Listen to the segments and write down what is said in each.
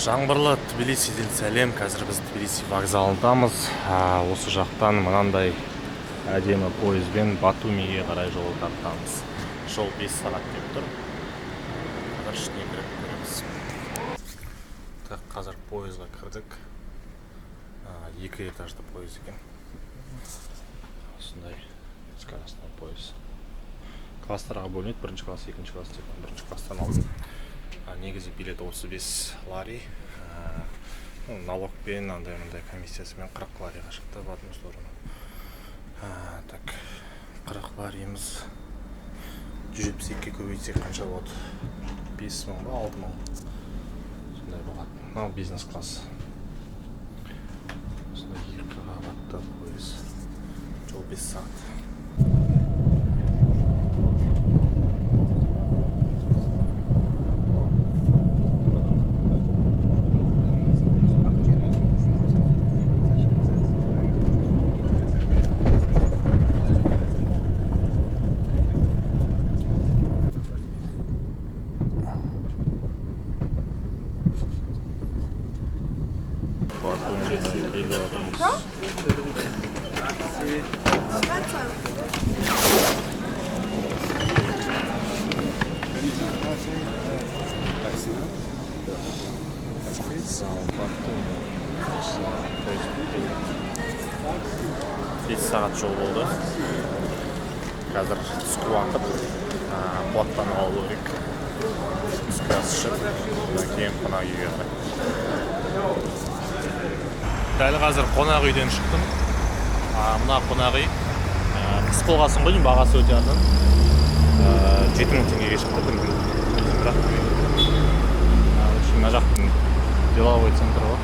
Жаңбырлы Тбилисиден сәлем. Қазір біз Тбилиси вокзалындамыз. Осы жақтан мынандай әдемі пойызбен Батумиге қарай жол тартамыз. Жол 5 сағат деп тұр. Қазір ішіне кіріп көреміз. Қазір пойызға кірдік. 2 этажды пойыз екен. Осындай скоростной пойыз. Класстарға бөлінеді. Бірінші класс, екінші класс деп. Бірінші класстан алдым. Негізі билет 35 лари. Налогпен, андай комиссиясымен 40 лариға шықты в одну сторону. Так, 40 лариіміз 172-ге көбейтсек қанша болады? 5 мың ба, 6 мың. Сондай болады. Мынау бизнес класс. Сондай 2 қабатты пойыз. Жол 5 сағат. Сағат жол болды. Қазір түскі уақыт. Қуаттанып алу керек. Түскі ас ішіп, кейін қонақ үйге қарай. Дәл қазір қонақ үйден шықтым. Мына қонақ үй қыс болғасын ғой, бағасы өте арзан. 7000 теңгеге шықты бір күн. Мына жақтың деловой центрі ғой.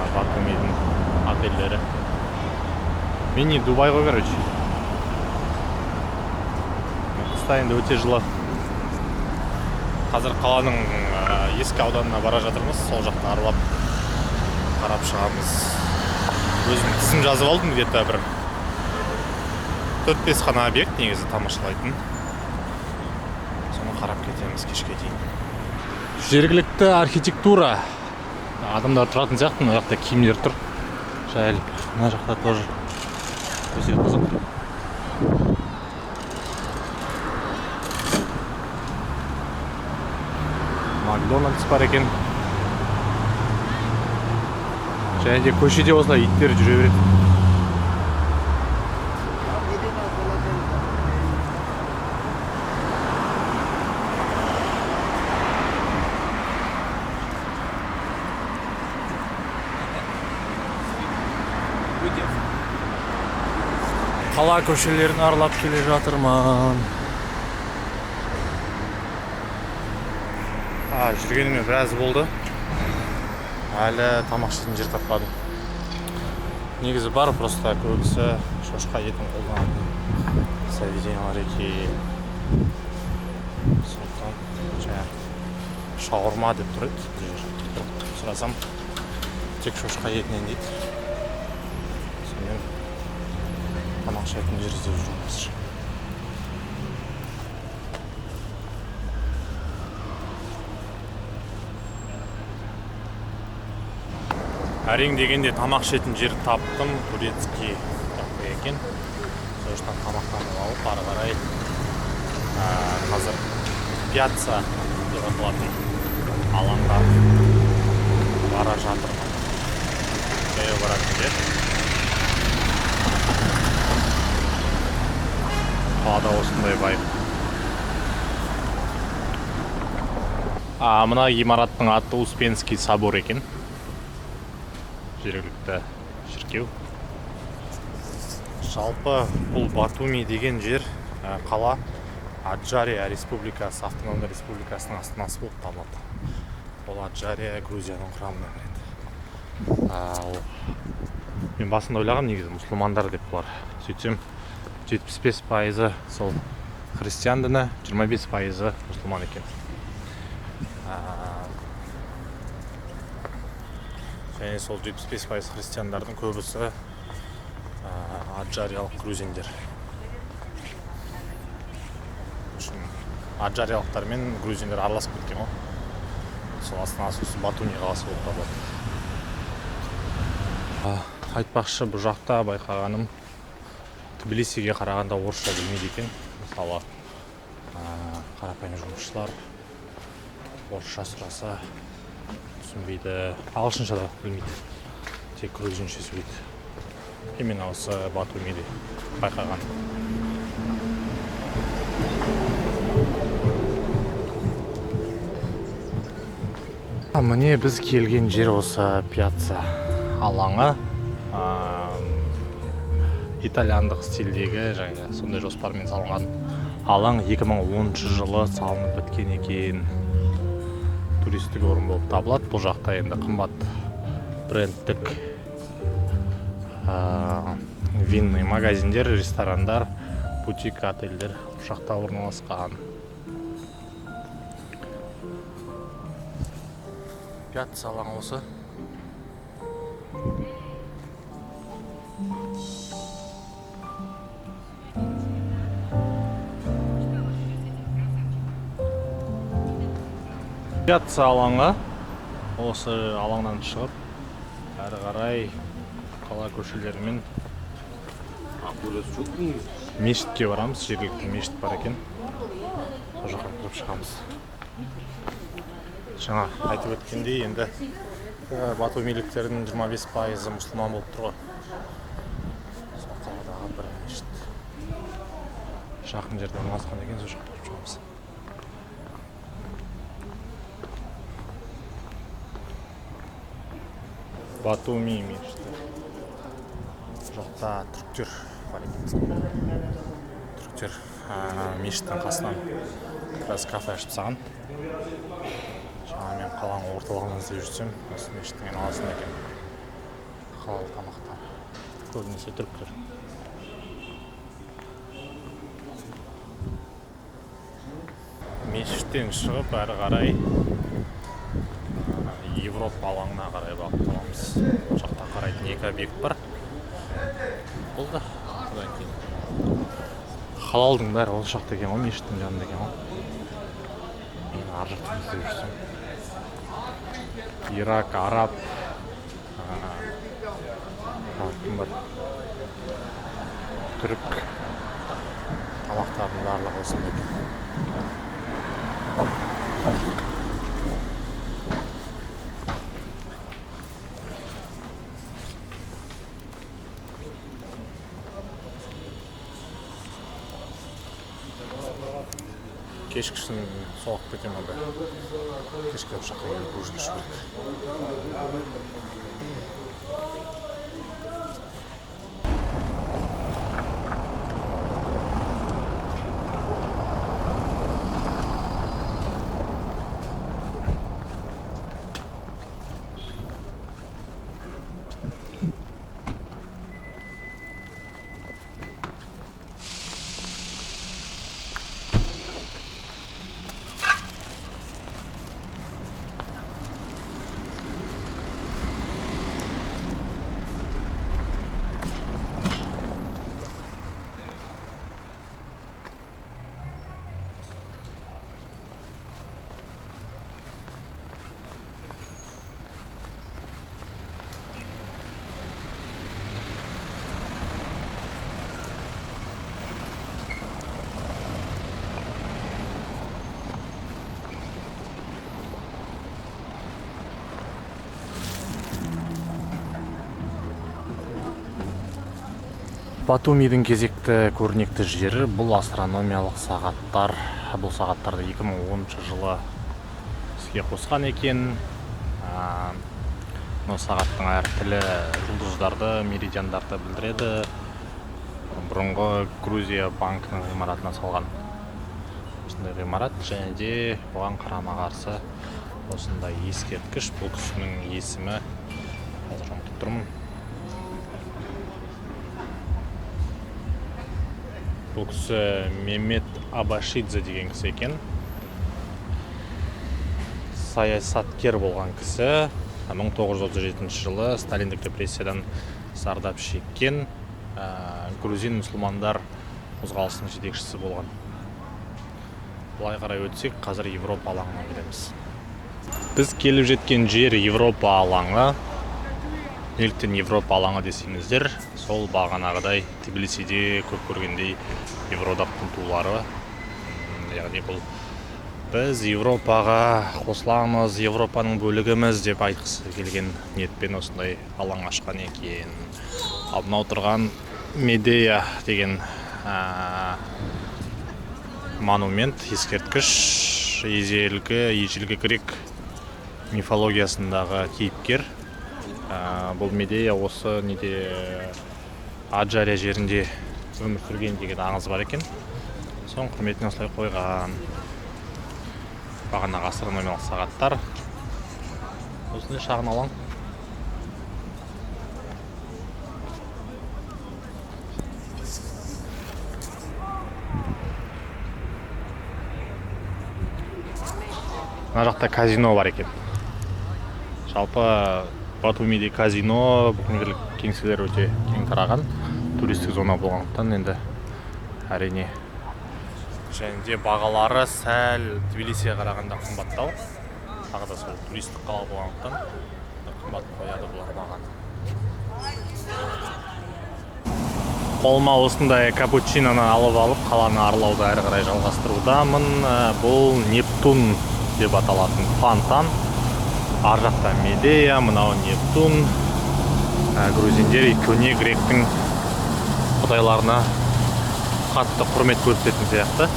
Батумидің отельдері. Мини Дубай ғой, короче. Қыста енді өте жылы. Қазір қаланың ескі ауданына бара жатырмыз. Сол жақта аралап қарап шығамыз. Өзім тізім жазып алдым, где-то бір 4-5 қана объект негізі тамашалайтын. Соны қарап кетеміз кешке дейін. Жергілікті архитектура. Адамдар тұратын сияқты, мына жақта киімдер тұр. Жайылып, мына жақта тоже өте қызық. Макдональдс бар екен. Және де көшеде осылай иттер жүре береді. Қала көшелерін аралап келе жатырмын. Жүргеніме біраз болды. Әлі тамақ ішетін жер таппадым. Негізі бар, просто көбісі шошқа етін қолданады. Заведениялар екен. Сондықтан шаурма деп тұр еді. Сұрасам, тек шошқа етінен дейді. Сонымен тамақ ішетін жер іздеп жүрміз. Әрең дегенде тамақ ішетін жер таптым. Турецкий кафе екен. Сол жақтан тамақтанып алып, ары қарай қазір пьяца деп аталатын алаңға бара жатырмын. Жаяу баратын жер. Қалада осындай байып. Мына ғимараттың аты Успенский собор екен. Жергілікті шіркеу. Жалпы бұл Батуми деген жер қала Аджария республикасы, автономды республикасының астанасы болып табылады. Ол Аджария Грузияның құрамына кіреді. Мен басында ойлағам негізі мұсылмандар деп бұлар. Сөйтсем 75% сол христиан діні, 25% мұсылман екен. Және сол 75% христиандардың көбісі аджариялық грузиндер. Аджариялықтар мен грузиндер араласып кеткен ғой. сол астанасы осы Батуми қаласы болып табылады. Айтпақшы, бұл жақта байқағаным Тбилисиге қарағанда орысша білмейді екен. Мысалы, қарапайым жұмысшылар орысша сұраса түсінбейді, ағылшынша да білмейді, тек грузинше сөйлейді. Именно осы Батумиде байқаған. Міне біз келген жер осы пьяца алаңы. Итальяндық стильдегі жаңа сондай жоспармен салынған алаң 2010 жылы салынып біткен екен. Туристік орын болып табылады. Бұл жақта енді қымбат брендтік винный магазиндер, ресторандар, бутик отельдер бұл жақта орналасқан. Пьяца алаңы осы. Пьяца алаңы осы алаңнан шығып, әрі қарай қала көшелерімен мешітке барамыз. Жергілікті мешіт бар екен. Сол жаққа кіріп шығамыз. Жаңа айтып өткендей, енді батумиліктердің 25% мұсылман болып тұр ғой. Сол қаладағы бір мешіт. Жақын жерде орналасқан екен, сол жаққа кіріп шығамыз. Батуми мешіті. Жоқта түріктер бар екен. Түріктер мешіттің қасынан біраз кафе ашып тастаған. Жаңа мен қаланың орталығын іздеп жүрсем, осы мешіттің айналасында екен. Халал тамақтар. Көбінесе түріктер. Мешіттен шығып, әрі қарай Европа алаңына қарай бағытталамыз. Бұл жақта қарайтын екі объект бар. Бұл да содан кейін халалдың бәрі ол жақта екен ғой, мешіттің жанында екен ғой. Мен ар жақтан іздеп жүрсем. Ирак, араб, кім бар? Түрік тамақтардың барлығы осында екен. Кешкісін соғып кетем онда. Кешке жаққа келіп ужин ішу керек. Батумидің кезекті көрнекті жері бұл астрономиялық сағаттар. Бұл сағаттарды 2010 жылы іске қосқан екен. Бұл сағаттың әр тілі жұлдыздарды, меридиандарды білдіреді. Бұрынғы Грузия банкінің ғимаратына салған осындай ғимарат, және де оған қарама қарсы осындай ескерткіш. Бұл кісінің есімі қазір ұмытып тұрмын. Бұл кісі Мемет Абашидзе деген кісі екен. Саясаткер болған кісі. 1937 жылы Сталиндік репрессиядан зардап шеккен грузин мұсылмандар қозғалысының жетекшісі болған. Былай қарай өтсек, қазір Европа алаңына келеміз. Біз келіп жеткен жер Европа алаңы. Неліктен Европа алаңы десеңіздер, сол бағанағыдай Тбилисиде көп көргендей Евродақтың тулары. Яғни бұл біз Европаға қосыламыз, Европаның бөлігіміз деп айтқысы келген ниетпен осындай алаң ашқан екен. Ал мынау тұрған Медея деген монумент, ескерткіш, ежелгі грек мифологиясындағы кейіпкер. Бұл Медея осы Аджария жерінде өмір сүрген деген аңыз бар екен. Соның құрметіне осылай қойған. Бағанағы астрономиялық сағаттар. Осындай шағын алаң. Мына жақта казино бар екен. Жалпы Батумиде казино, бүкінгірлік кеңселер өте кең тараған. Туристік зона болғандықтан енді әрине. Және де бағалары сәл Тбилисиге қарағанда қымбаттау. Тағы да сол туристік қала болғандықтан қымбат қояды бұлар маған. Қолыма осындай капучиноны алып қаланы аралауды әрі қарай жалғастырудамын. Бұл Нептун деп аталатын фонтан. Ар жақта Медея, мынау Нептун. Грузиндер көне гректің құдайларына қатты құрмет көрсететін сияқты.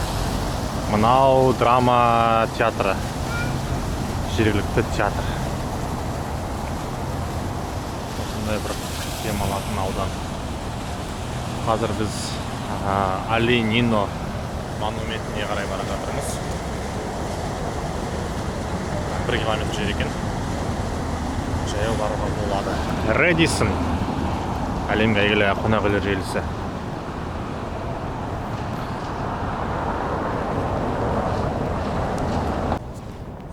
Мынау драма театры, жергілікті театр. Осындай бір демалатын аудан. Қазір біз Али Нино монументіне қарай бара жатырмыз. 1 километр жер екен. Жаяу баруға болады. Редисон, әлемге әйгілі қонақ үйлер желісі.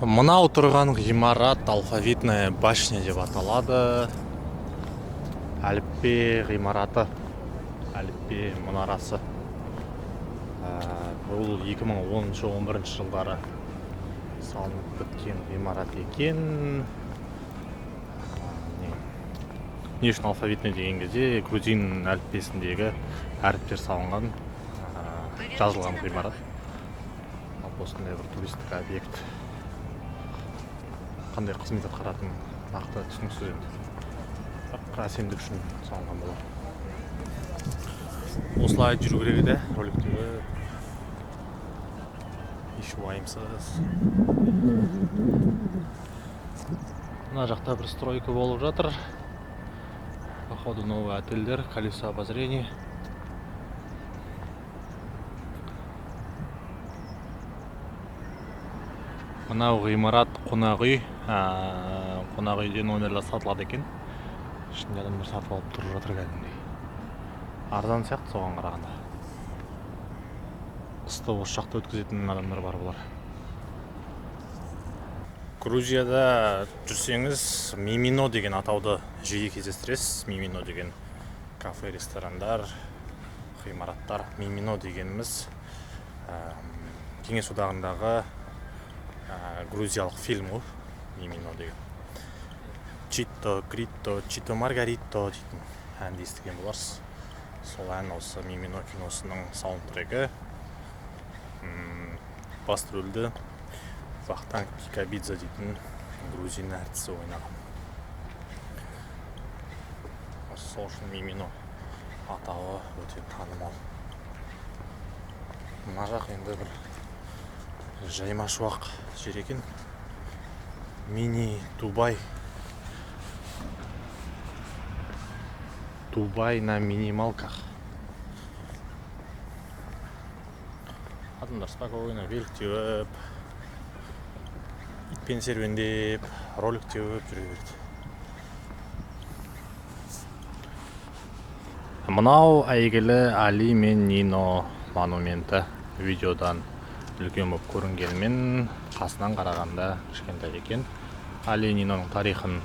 Мынау тұрған ғимарат алфавитная башня деп аталады. Әліппе ғимараты, әліппе мұнарасы. Бұл 2010-11 жылдары салынып біткен ғимарат екен. Не үшін алфавитный деген кезде грузин әліппесіндегі әріптер салынған, жазылған ғимарат. Осындай бір туристік объект. Қандай қызмет атқаратын нақты түсініксіз енді. Әсемдік үшін салынған болар. Осылай жүру керек еді роликтегі. Еш уайымсыз. Мына жақта бір стройка болып жатыр. Походу новый отельдер, колесо обозрения. Мынау ғимарат қонақ үй. Қонақ үйде номерлер сатылады екен. Ішінде адамдар сатып алып тұрып жатыр кәдімгідей. Арзан сияқты соған қарағанда. Қысты осы жақта өткізетін адамдар бар бұлар. Грузияда жүрсеңіз Мимино деген атауды жиі кездестіресіз. Мимино деген кафе, ресторандар, ғимараттар. Мимино дегеніміз Кеңес одағындағы грузиялық фильм ғой. Мимино деген. Чито, Крито, Чито, Маргарито дейтін әнді естіген боларсыз. Сол ән осы Мимино киносының саундтрекі. Басты рөлді Вахтанг Кикабидзе дейтін грузин әртісі ойнаған. Сол үшін Мимино атауы өте танымал. Мына жақ енді бір жайма шуақ жер екен. Мини Дубай. Дубай на минималках. Адамдар спокойно велик теуіп, итпен серуендеп, ролик теуіп жүре береді. Мынау әйгілі Али мен Нино монументі. Видеодан үлкен болып көрінгенімен қасынан қарағанда кішкентай екен. Али Ниноның тарихын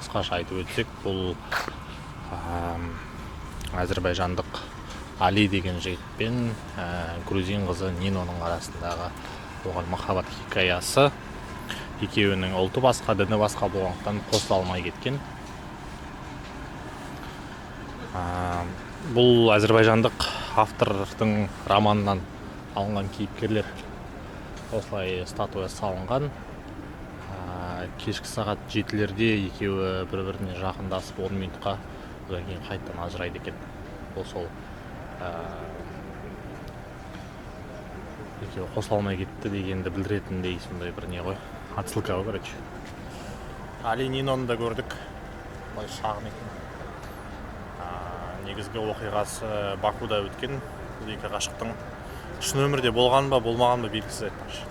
қысқаша айтып өтсек, бұл әзірбайжандық Али деген жігітпен грузин қызы Ниноның арасындағы оған махаббат хикаясы. екеуінің ұлты басқа, діні басқа болғандықтан қосыла алмай кеткен. Бұл әзірбайжандық автордың романынан алынған кейіпкерлер. Осылай статуя салынған. Кешкі сағат 7-лерде екеуі бір-біріне жақындасып 10 минутқа одан кейін қайттан ажырайды екен. Бұл сол екеуі қосыла алмай кетті дегенді білдіретіндей сондай бір не ғой. Отсылка ғой, короче. Али Ниноны да көрдік. Былай шағын екен. Негізгі оқиғасы Бакуда өткен. Бұл екі ғашықтың шын өмірде болған ба, болмаған ба белгісіз айтпақшы.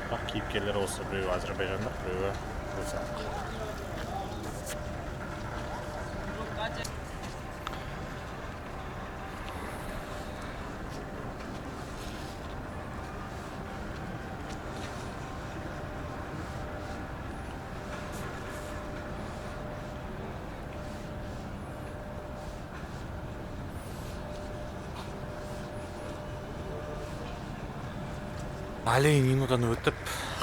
Бірақ кейіпкерлер осы, біреуі әзірбайжандық, біреуі грузиялық. Али Нинодан өтіп,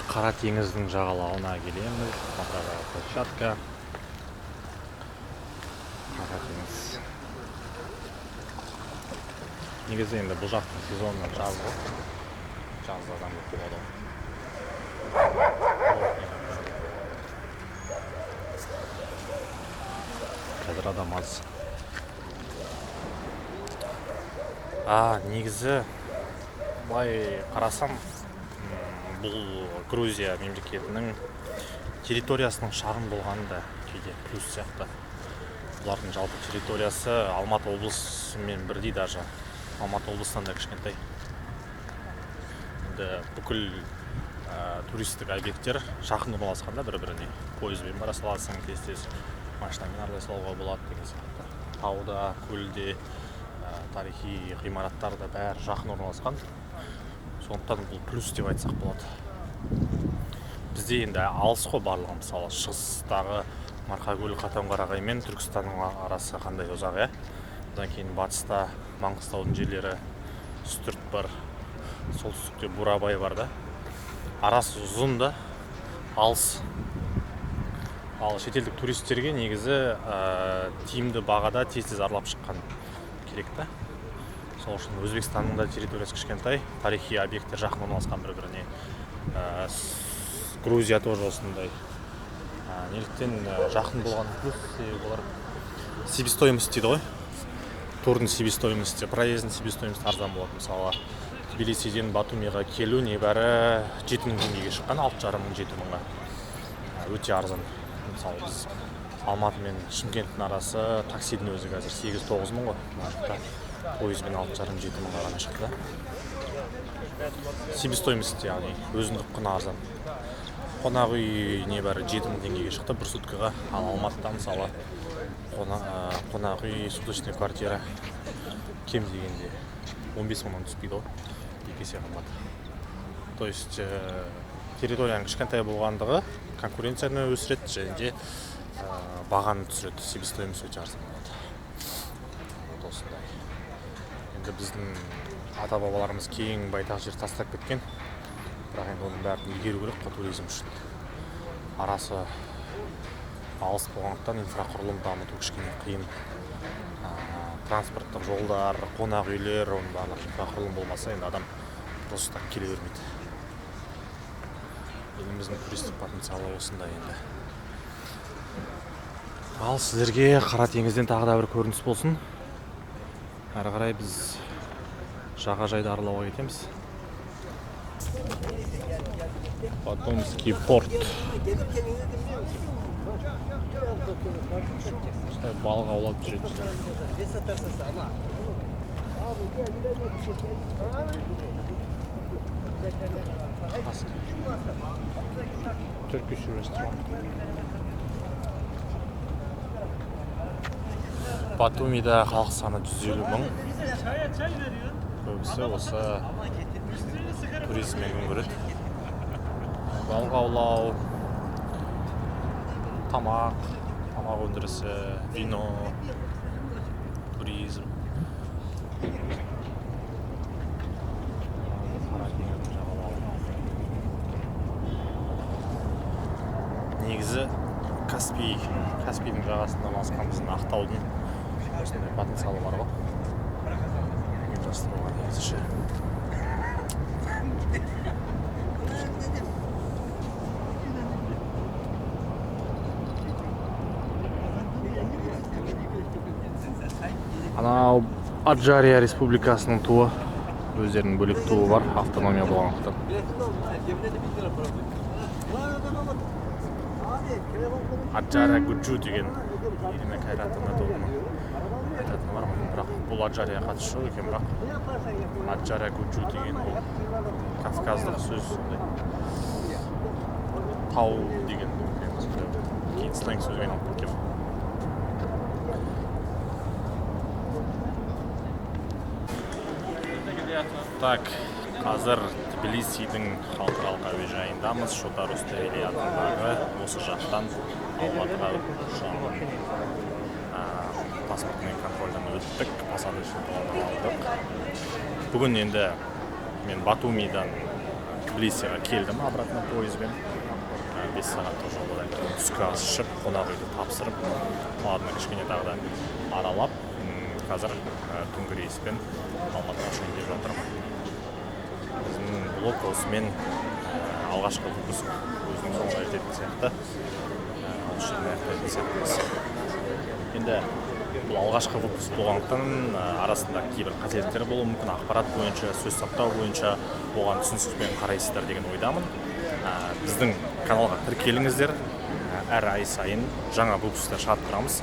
Қара теңіздің жағалауына келеміз. Мақаға площадка. Қара теңіз. Негізі енді бұл жақтың сезонынан жазғы. Жазғыдан өтіп қазір адам аз. Негізі былай қарасам, бұл Грузия мемлекетінің территориясының шағын болғаны да кейде плюс сияқты. Бұлардың жалпы территориясы Алматы облысымен бірдей даже. Алматы облысынан да кішкентай. Енді бүкіл туристік объекттер жақын орналасқанда бір-біріне. Пойызбен бара саласың, тез-тез машинамен аралай салуға болады деген сияқты. Тауда, көлде, тарихи ғимараттар да бәрі жақын орналасқан. Сондықтан бұл плюс деп айтсақ болады. Бізде енді алыс қой барлығы, мысалы шығыстағы Марқакөл, Қатонқарағай мен Түркістанның арасы қандай ұзақ, Одан кейін батыста Маңғыстаудың жерлері Үстірт бар, солтүстікте Бурабай бар да. Арасы ұзын да, алыс. Ал шетелдік туристерге негізі тиімді бағада тез-тез аралап шыққан керек та. Сол үшін Өзбекстанның да территориясы кішкентай, тарихи объекттер жақын орналасқан бір-біріне. Грузия тоже осындай. Неліктен жақын болған плюс олар себестоимость дейді ғой. Турдың себестоимости, проездың себестоимости арзан болады. Мысалы, Тбилисиден Батумиға келу небәрі 7.000 теңгеге шыққан, 6.500-7 мыңға. Өте арзан. Мысалы, біз Алматы мен Шымкенттің арасы таксидің өзі қазір 8-9 мың ғой. Пойызбен 6.5-7 мыңға ғана шықты. Себестоимость, яғни өзіндік құны арзан. Қонақ үй небәрі 7.000 теңгеге шықты бір суткаға. Ал Алматыда мысалы қонақ үй, суточный квартира кем дегенде 15 мыңнан түспейді ғой. Екі есе қымбат. То есть территорияның кішкентай болғандығы конкуренцияны өсіреді және де бағаны түсіреді. Себестоимость өте арзан болады. Осындай. Енді біздің ата-бабаларымыз кең байтақ жер тастап кеткен. Бірақ енді оның бәрін игеру керек қой туризм үшін. Арасы алыс болғандықтан инфрақұрылым дамыту кішкене қиын. Транспорттық жолдар, қонақ үйлер, оның барлық инфрақұрылым болмаса, енді адам просто келе бермейді. Еліміздің туристік потенциалы осындай енді. Ал сіздерге Қара теңізден тағы да бір көрініс болсын. Әрі қарай біз жағажайды аралауға кетеміз. Батумский порт. Балық аулап жүреді. Turkish restaurant. Батумида халық саны 150 мың. Көбісі осы туризммен күн көреді. Балық аулау, тамақ өндірісі, вино, туризм. негізі Каспийдің жағасында орналасқанбыздың Ақтаудың осындай потенциалы бар ғой. Ұйымдастыруға негізі ше. Анау Аджария республикасының туы, өздерінің бөлек туы бар, автономия болғандықтан. Аджария Гуджу деген еліме қайратында туыны айтатын бар, бірақ бұл Аджария қатысы жоқ екен, бірақ Аджария Гуджу деген бұл кавказдық сөз, тау деген кейін сленг сөзге айналып кеткен. Так, қазір Тбилисидің халықаралық әуежайындамыз. Шотар Рустемели атындағы осы жақтан Алматыға ұшағын паспортный контрольдан өттік, посадочный талонын алдық. Бүгін енді мен Батумидан Тбилисиға келдім обратно пойызбен. 5 сағаттық жолдан кейін түскі ас ішіп, қонақ үйді тапсырып, қаланы кішкене тағы да аралап, қазір түнгі рейспен Алматыға ұшайын деп жатырмын. Біздің блог осымен алғашқы выпуск өзінің соңына жететін сияқты. Осы жерден аяқтайтын сияқтымыз. Енді бұл алғашқы выпуск болғандықтан арасында кейбір қателіктер болуы мүмкін, ақпарат бойынша, сөз саптау бойынша оған түсіністікпен қарайсыздар деген ойдамын. Біздің каналға тіркеліңіздер. Әр ай сайын жаңа выпустар шығарып тұрамыз.